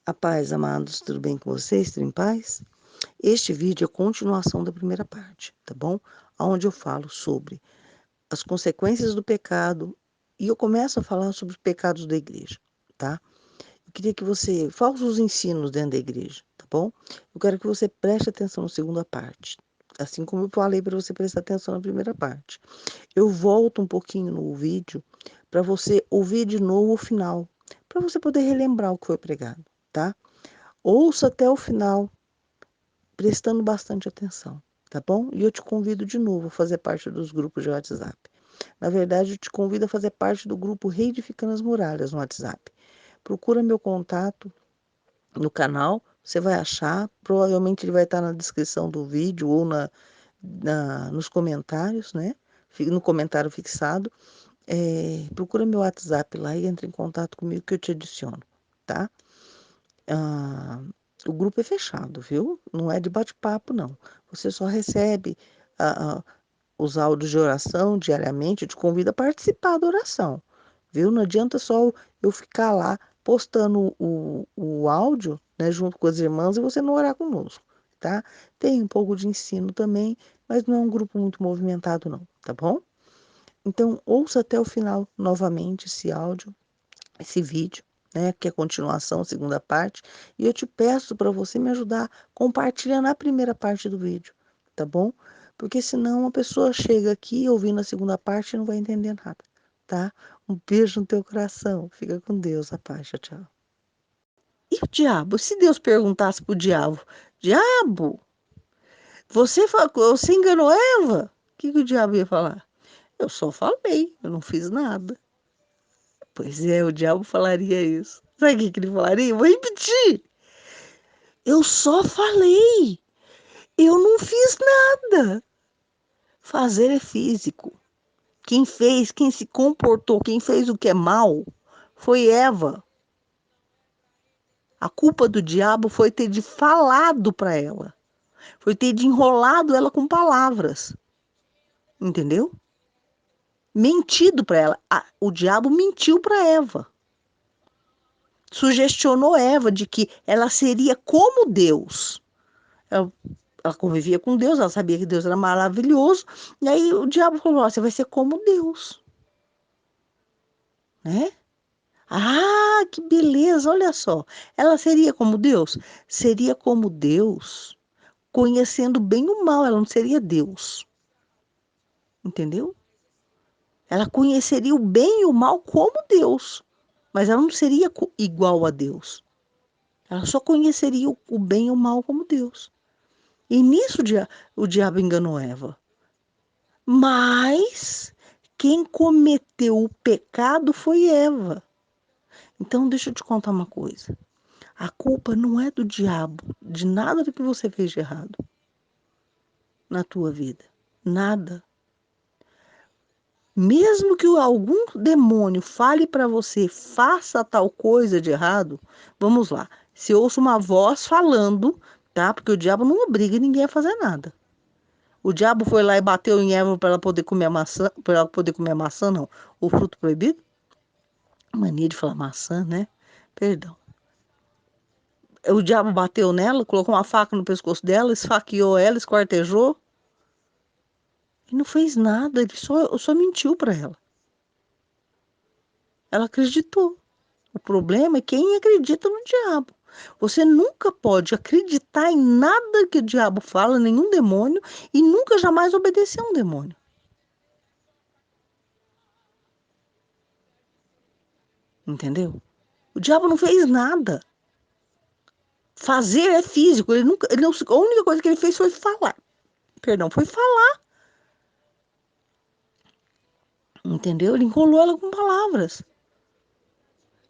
A paz, amados, tudo bem com vocês? Tudo em paz? Este vídeo é a continuação da primeira parte, tá bom? Onde eu falo sobre as consequências do pecado e eu começo a falar sobre os pecados da igreja, tá? Eu queria que você, falsos ensinos dentro da igreja, tá bom? Eu quero que você preste atenção na segunda parte, assim como eu falei para você prestar atenção na primeira parte. Eu volto um pouquinho no vídeo para você ouvir de novo o final, para você poder relembrar o que foi pregado, tá? Ouça até o final, prestando bastante atenção, tá bom? E eu te convido de novo a fazer parte dos grupos de WhatsApp. Na verdade, eu te convido a fazer parte do grupo Reedificando as Muralhas no WhatsApp. Procura meu contato no canal, você vai achar, provavelmente ele vai estar na descrição do vídeo ou nos comentários, né? No comentário fixado. Procura meu WhatsApp lá e entre em contato comigo que eu te adiciono, tá? Ah, o grupo é fechado, viu? Não é de bate-papo, não. Você só recebe ah, ah, os áudios de oração diariamente. Eu te convido a participar da oração, viu? Não adianta só eu ficar lá postando o áudio, né, junto com as irmãs e você não orar conosco, tá? Tem um pouco de ensino também, mas não é um grupo muito movimentado, não, tá bom? Então, ouça até o final novamente esse áudio, esse vídeo, né, que é a continuação, a segunda parte, e eu te peço para você me ajudar compartilhando a primeira parte do vídeo, tá bom? Porque senão a pessoa chega aqui ouvindo a segunda parte e não vai entender nada, tá? Um beijo no teu coração, fica com Deus, a paz, tchau, tchau. E o diabo? Se Deus perguntasse pro diabo, diabo, você enganou Eva? O que o diabo ia falar? Eu só falei, eu não fiz nada. Pois é, o diabo falaria isso. Sabe o que ele falaria? Eu vou repetir. Eu só falei. Eu não fiz nada. Fazer é físico. Quem fez, quem se comportou, quem fez o que é mal foi Eva. A culpa do diabo foi ter de falado para ela. Foi ter de enrolado ela com palavras. Entendeu? Mentido para ela. O diabo mentiu para Eva. Sugestionou Eva de que ela seria como Deus. Ela convivia com Deus, ela sabia que Deus era maravilhoso. E aí o diabo falou: você vai ser como Deus, né? Ah, que beleza, olha só. Ela seria como Deus? Seria como Deus, conhecendo bem o mal, ela não seria Deus. Entendeu? Ela conheceria o bem e o mal como Deus, mas ela não seria igual a Deus. Ela só conheceria o bem e o mal como Deus. E nisso o diabo enganou Eva. Mas quem cometeu o pecado foi Eva. Então, deixa eu te contar uma coisa. A culpa não é do diabo, de nada do que você fez de errado na tua vida. Nada. Mesmo que algum demônio fale para você, faça tal coisa de errado, vamos lá. Se eu ouço uma voz falando, tá? Porque o diabo não obriga ninguém a fazer nada. O diabo foi lá e bateu em Eva para ela poder comer a maçã, para ela poder comer a maçã, não, o fruto proibido? Mania de falar maçã, né? Perdão. O diabo bateu nela, colocou uma faca no pescoço dela, esfaqueou ela, esquartejou. E não fez nada, ele só mentiu para ela. Ela acreditou. O problema é quem acredita no diabo. Você nunca pode acreditar em nada que o diabo fala, nenhum demônio, e nunca jamais obedecer a um demônio. Entendeu? O diabo não fez nada. Fazer é físico. Ele nunca, ele não, a única coisa que ele fez foi falar. Perdão, foi falar. Entendeu? Ele enrolou ela com palavras.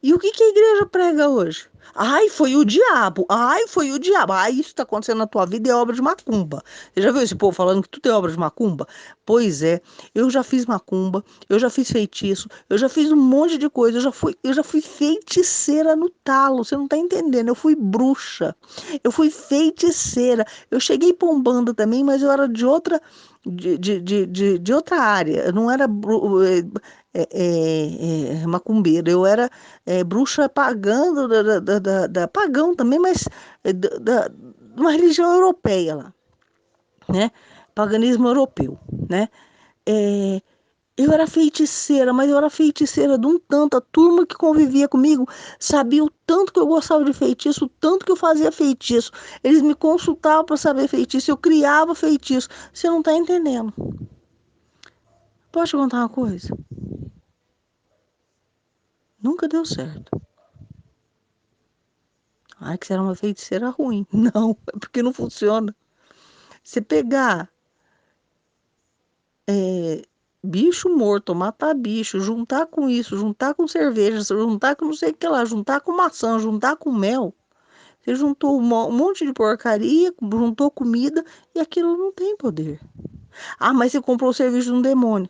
E o que a igreja prega hoje? Ai, foi o diabo. Ai, foi o diabo. Ai, isso está acontecendo na tua vida é obra de macumba. Você já viu esse povo falando que tudo é obra de macumba? Pois é, eu já fiz macumba, eu já fiz feitiço, eu já fiz um monte de coisa, eu já fui feiticeira no talo, você não está entendendo? Eu fui bruxa, eu fui feiticeira. Eu cheguei pombando também, mas eu era de outra, de outra área. Eu não era macumbeira, eu era bruxa pagã, pagão também, mas de uma religião europeia lá, né? Paganismo europeu, né? É, eu era feiticeira, mas eu era feiticeira de um tanto. A turma que convivia comigo sabia o tanto que eu gostava de feitiço, o tanto que eu fazia feitiço. Eles me consultavam para saber feitiço, eu criava feitiço. Você não está entendendo. Posso te contar uma coisa? Nunca deu certo. Ai, que você era uma feiticeira ruim. Não, é porque não funciona. Você pegar é, bicho morto, matar bicho, juntar com isso, juntar com cerveja, juntar com não sei o que lá, juntar com maçã, juntar com mel. Você juntou um monte de porcaria, juntou comida e aquilo não tem poder. Ah, mas você comprou o serviço de um demônio.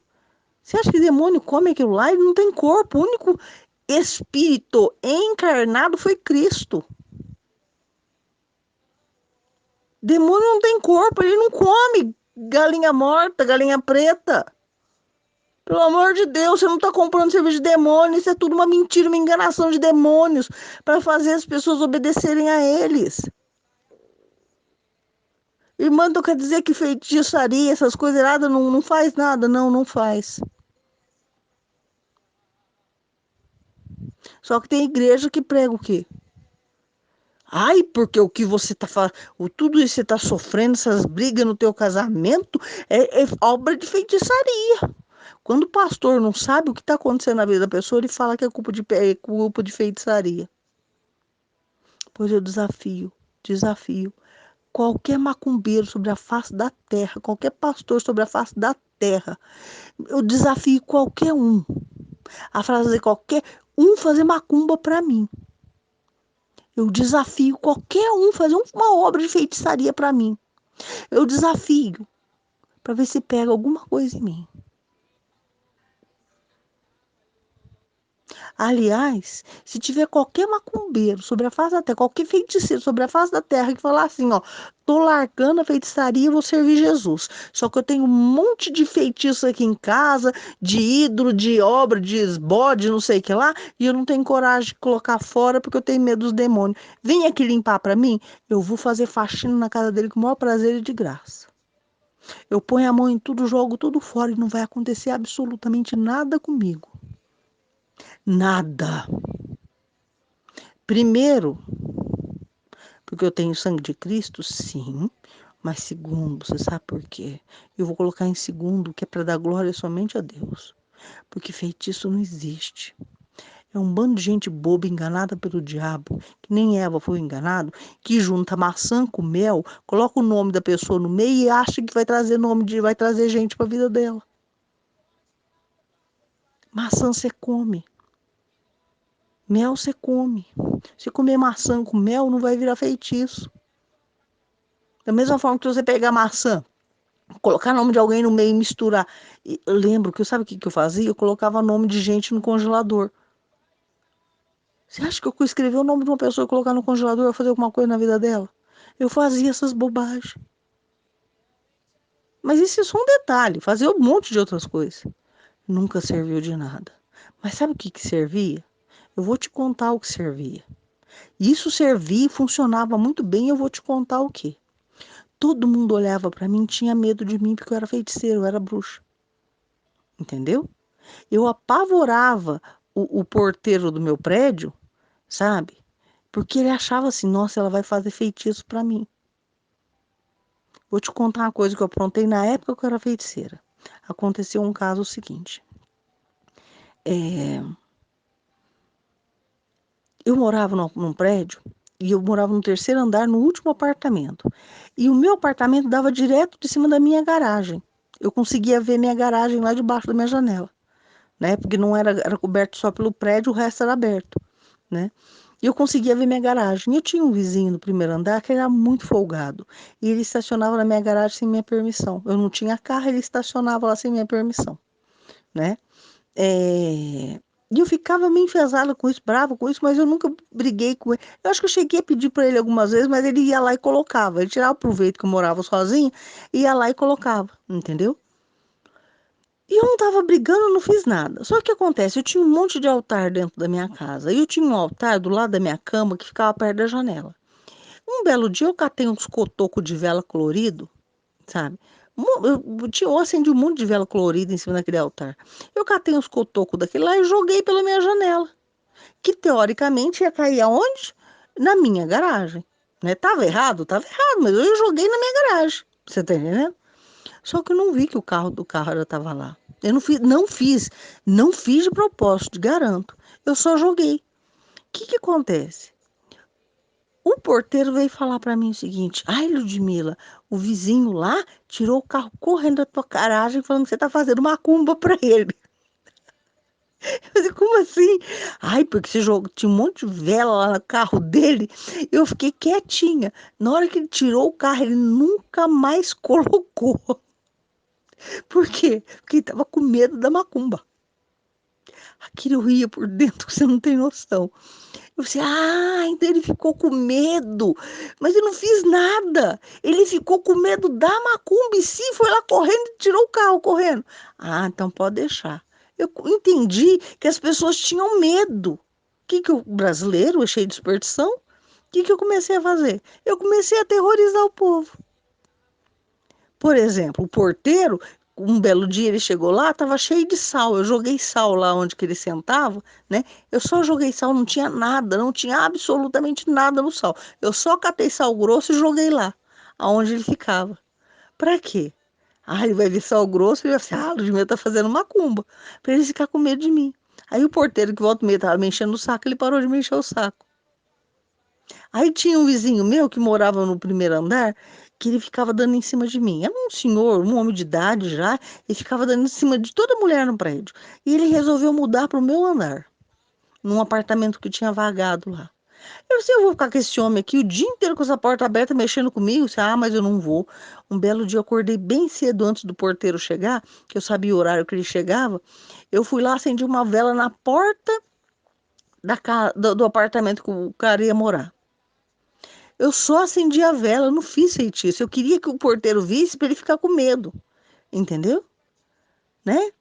Você acha que demônio come aquilo lá? Ele não tem corpo. O único espírito encarnado foi Cristo. Demônio não tem corpo, ele não come galinha morta, galinha preta. Pelo amor de Deus, você não está comprando serviço de demônio, isso é tudo uma mentira, uma enganação de demônios para fazer as pessoas obedecerem a eles. Irmã, então quer dizer que feitiçaria, essas coisas erradas não faz nada? Não, não faz. Só que tem igreja que prega o quê? Ai, porque o que você está fazendo, tudo isso que você está sofrendo, essas brigas no teu casamento, é obra de feitiçaria. Quando o pastor não sabe o que está acontecendo na vida da pessoa, ele fala que é culpa de feitiçaria. Pois eu desafio qualquer macumbeiro sobre a face da terra, qualquer pastor sobre a face da terra. Eu desafio qualquer um a fazer qualquer um fazer macumba para mim. Eu desafio qualquer um fazer uma obra de feitiçaria para mim. Eu desafio para ver se pega alguma coisa em mim. Aliás, se tiver qualquer macumbeiro sobre a face da terra, qualquer feiticeiro sobre a face da terra que falar assim, ó, tô largando a feitiçaria e vou servir Jesus. Só que eu tenho um monte de feitiço aqui em casa, de ídolo, de obra, de esbode, não sei o que lá, e eu não tenho coragem de colocar fora porque eu tenho medo dos demônios. Vem aqui limpar para mim, eu vou fazer faxina na casa dele com o maior prazer e de graça. Eu ponho a mão em tudo, jogo tudo fora e não vai acontecer absolutamente nada comigo. Nada. Primeiro, porque eu tenho sangue de Cristo, sim. Mas segundo, você sabe por quê? Eu vou colocar em segundo, que é para dar glória somente a Deus. Porque feitiço não existe. É um bando de gente boba, enganada pelo diabo, que nem Eva foi enganado, que junta maçã com mel, coloca o nome da pessoa no meio e acha que vai trazer gente para a vida dela. Maçã você come, mel você come. Se comer maçã com mel, não vai virar feitiço. Da mesma forma que você pegar maçã, colocar nome de alguém no meio e misturar. E eu lembro que, sabe o que eu fazia? Eu colocava nome de gente no congelador. Você acha que eu escrever o nome de uma pessoa e colocar no congelador ia fazer alguma coisa na vida dela? Eu fazia essas bobagens. Mas isso é só um detalhe. Fazia um monte de outras coisas. Nunca serviu de nada. Mas sabe o que servia? Eu vou te contar o que servia. Isso servia e funcionava muito bem. Eu vou te contar o que. Todo mundo olhava para mim e tinha medo de mim porque eu era feiticeiro, eu era bruxa. Entendeu? Eu apavorava o porteiro do meu prédio, sabe? Porque ele achava assim, nossa, ela vai fazer feitiço para mim. Vou te contar uma coisa que eu aprontei na época que eu era feiticeira. Aconteceu um caso seguinte. É, eu morava num prédio e eu morava no terceiro andar, no último apartamento. E o meu apartamento dava direto de cima da minha garagem. Eu conseguia ver minha garagem lá debaixo da minha janela, né? Porque não era coberto só pelo prédio, o resto era aberto, né? E eu conseguia ver minha garagem. Eu tinha um vizinho no primeiro andar que era muito folgado. E ele estacionava na minha garagem sem minha permissão. Eu não tinha carro, ele estacionava lá sem minha permissão, né? É, e eu ficava meio enfesada com isso, brava com isso, mas eu nunca briguei com ele. Eu acho que eu cheguei a pedir para ele algumas vezes, mas ele ia lá e colocava. Ele tirava o proveito que eu morava sozinha, ia lá e colocava, entendeu? E eu não estava brigando, não fiz nada. Só que o que acontece? Eu tinha um monte de altar dentro da minha casa. E eu tinha um altar do lado da minha cama que ficava perto da janela. Um belo dia eu catei uns cotocos de vela colorido, sabe? Eu acendi um monte de vela colorida em cima daquele altar. Eu catei uns cotocos daquele lá e joguei pela minha janela. Que teoricamente ia cair aonde? Na minha garagem. Né? Tava errado, mas eu joguei na minha garagem. Você tá entendendo? Só que eu não vi que o carro do carro já estava lá. Eu não fiz de propósito, te garanto. Eu só joguei. O que que acontece? O porteiro veio falar para mim o seguinte: ai, Ludmila, o vizinho lá tirou o carro correndo da tua garagem falando que você tá fazendo macumba para ele. Eu falei, como assim? Ai, porque você jogou, tinha um monte de vela lá no carro dele. Eu fiquei quietinha. Na hora que ele tirou o carro, ele nunca mais colocou. Por quê? Porque ele tava com medo da macumba. Aquilo ria por dentro, você não tem noção. Eu disse, então ele ficou com medo. Mas eu não fiz nada. Ele ficou com medo da macumba e sim, foi lá correndo e tirou o carro correndo. Ah, então pode deixar. Eu entendi que as pessoas tinham medo. O que o brasileiro é cheio de superstição? O que eu comecei a fazer? Eu comecei a aterrorizar o povo. Por exemplo, o porteiro, um belo dia ele chegou lá, estava cheio de sal. Eu joguei sal lá onde que ele sentava, né? Eu só joguei sal, não tinha nada, não tinha absolutamente nada no sal. Eu só catei sal grosso e joguei lá, aonde ele ficava. Para quê? Ele vai ver sal grosso e vai falar, o Ludmila tá fazendo macumba, para ele ficar com medo de mim. Aí o porteiro que volta e meia tava me enchendo o saco, ele parou de me encher o saco. Aí tinha um vizinho meu que morava no primeiro andar, que ele ficava dando em cima de mim. Era um senhor, um homem de idade já, e ficava dando em cima de toda mulher no prédio. E ele resolveu mudar para o meu andar, num apartamento que tinha vagado lá. Eu disse, eu vou ficar com esse homem aqui o dia inteiro com essa porta aberta, mexendo comigo. Eu disse, mas eu não vou. Um belo dia eu acordei bem cedo antes do porteiro chegar, que eu sabia o horário que ele chegava. Eu fui lá, acendi uma vela na porta do apartamento que o cara ia morar. Eu só acendi a vela, eu não fiz feitiço. Eu queria que o porteiro visse para ele ficar com medo, entendeu? Né? O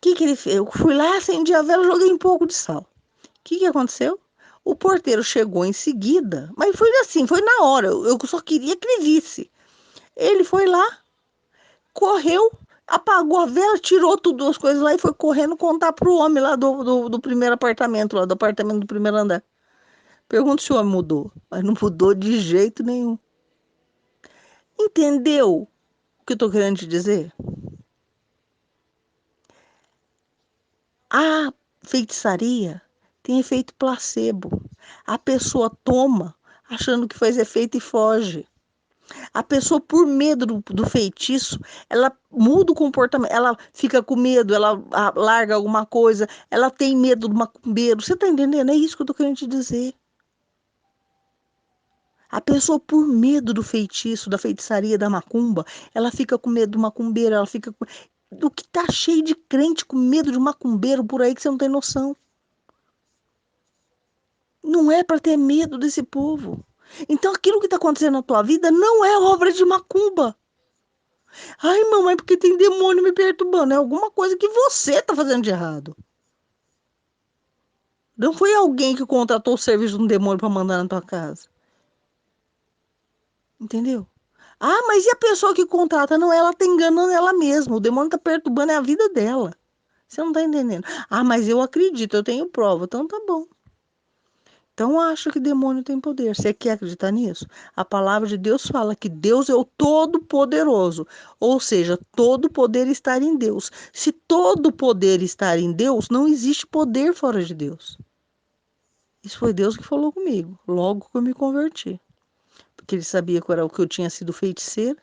que ele fez? Eu fui lá, acendi a vela, joguei um pouco de sal. O que aconteceu? O porteiro chegou em seguida, mas foi assim, foi na hora. Eu só queria que ele visse. Ele foi lá, correu, apagou a vela, tirou tudo as coisas lá e foi correndo contar pro homem lá do primeiro apartamento, lá do apartamento do primeiro andar. Pergunta se o homem mudou. Mas não mudou de jeito nenhum. Entendeu o que eu tô querendo te dizer? A feitiçaria tem efeito placebo. A pessoa toma achando que faz efeito e foge. A pessoa, por medo do feitiço, ela muda o comportamento, ela fica com medo, ela larga alguma coisa, ela tem medo do macumbeiro. Você tá entendendo? É isso que eu tô querendo te dizer. A pessoa, por medo do feitiço, da feitiçaria, da macumba, ela fica com medo do macumbeiro, ela fica com... Do que tá cheio de crente com medo de macumbeiro por aí que você não tem noção. Não é para ter medo desse povo. Então aquilo que está acontecendo na tua vida não é obra de macumba. Ai, mamãe, porque tem demônio me perturbando. É alguma coisa que você está fazendo de errado. Não foi alguém que contratou o serviço de um demônio para mandar na tua casa. Entendeu? Mas e a pessoa que contrata? Não, ela está enganando ela mesma. O demônio está perturbando a vida dela. Você não está entendendo. Mas eu acredito, eu tenho prova. Então tá bom. Então acha que demônio tem poder. Você quer acreditar nisso? A palavra de Deus fala que Deus é o Todo-Poderoso, ou seja, todo poder está em Deus. Se todo poder está em Deus, não existe poder fora de Deus. Isso foi Deus que falou comigo, logo que eu me converti. Porque ele sabia que era o que eu tinha sido feiticeira,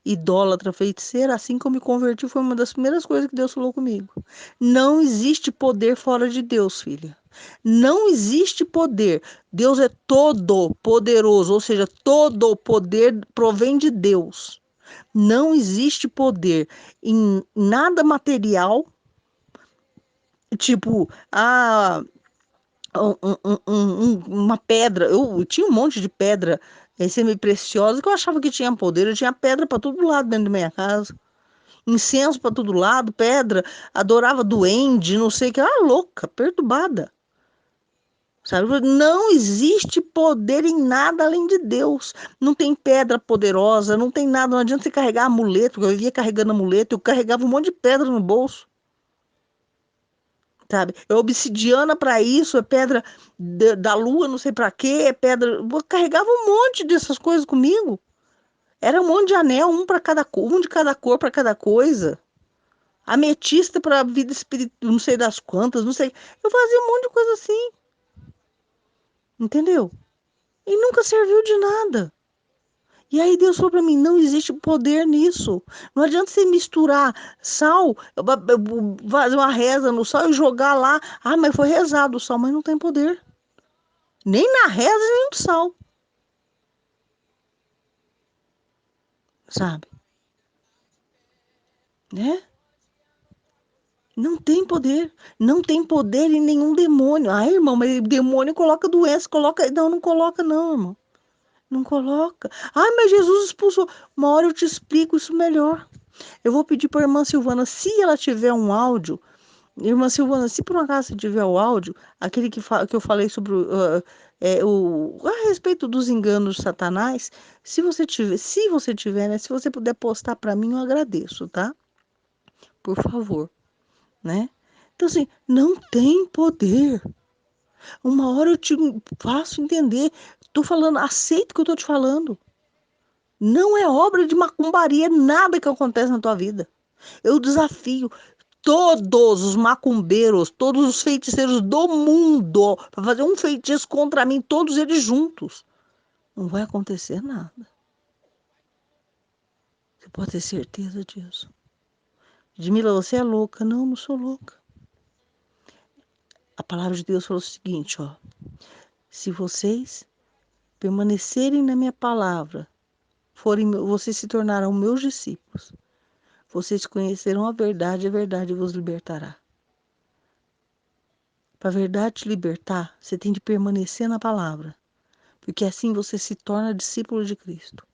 idólatra feiticeira, assim que eu me converti, foi uma das primeiras coisas que Deus falou comigo. Não existe poder fora de Deus, filha. Não existe poder. Deus é todo poderoso, ou seja, todo o poder provém de Deus. Não existe poder em nada material, tipo, uma pedra. Eu tinha um monte de pedra semi-preciosa que eu achava que tinha poder. Eu tinha pedra para todo lado dentro da minha casa. incenso para todo lado, pedra, adorava duende, não sei o que, louca, perturbada. Sabe? Não existe poder em nada além de Deus. Não tem pedra poderosa, não tem nada. Não adianta você carregar amuleto. Eu vivia carregando amuleto, eu carregava um monte de pedra no bolso. Sabe? É obsidiana para isso, é pedra da lua, não sei para quê, é pedra. Eu carregava um monte dessas coisas comigo. Era um monte de anel, um para cada cor, um de cada cor para cada coisa. Ametista para a vida espiritual, não sei das quantas, não sei. Eu fazia um monte de coisa assim, entendeu? E nunca serviu de nada. E aí Deus falou para mim, não existe poder nisso. Não adianta você misturar sal, fazer uma reza no sal e jogar lá. Ah, mas foi rezado o sal, mas não tem poder. Nem na reza, nem no sal, sabe? Né? Não tem poder. Não tem poder em nenhum demônio. Ah, irmão, mas demônio coloca doença, coloca. Não, não coloca, não, irmão. Não coloca. Ah, mas Jesus expulsou. Uma hora eu te explico isso melhor. Eu vou pedir para a irmã Silvana, se ela tiver um áudio. Irmã Silvana, se por um acaso você tiver o áudio, aquele que eu falei sobre a respeito dos enganos de Satanás, se você tiver, né, se você puder postar para mim, eu agradeço, tá? Por favor, né? Então, assim, não tem poder. Uma hora eu te faço entender. Tô falando, aceita o que eu tô te falando. Não é obra de macumbaria nada que acontece na tua vida. Eu desafio todos os macumbeiros, todos os feiticeiros do mundo para fazer um feitiço contra mim, todos eles juntos. Não vai acontecer nada. Você pode ter certeza disso. Edmila, você é louca. Não, não sou louca. A palavra de Deus falou o seguinte, ó. Se vocês permanecerem na minha palavra, vocês se tornarão meus discípulos. Vocês conhecerão a verdade vos libertará. Para a verdade te libertar, você tem de permanecer na palavra, porque assim você se torna discípulo de Cristo.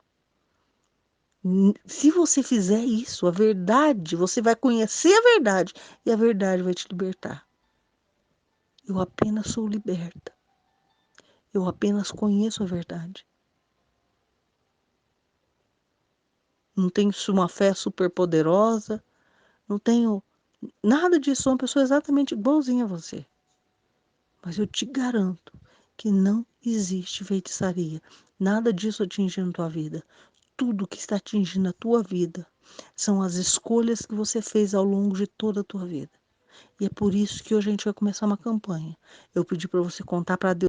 Se você fizer isso, a verdade, você vai conhecer a verdade e a verdade vai te libertar. Eu apenas sou liberta. Eu apenas conheço a verdade. Não tenho uma fé super poderosa, não tenho nada disso, sou uma pessoa exatamente igualzinha a você. Mas eu te garanto que não existe feitiçaria. Nada disso atingindo a tua vida. Tudo que está atingindo a tua vida são as escolhas que você fez ao longo de toda a tua vida. E é por isso que hoje a gente vai começar uma campanha. Eu pedi para você contar para Deus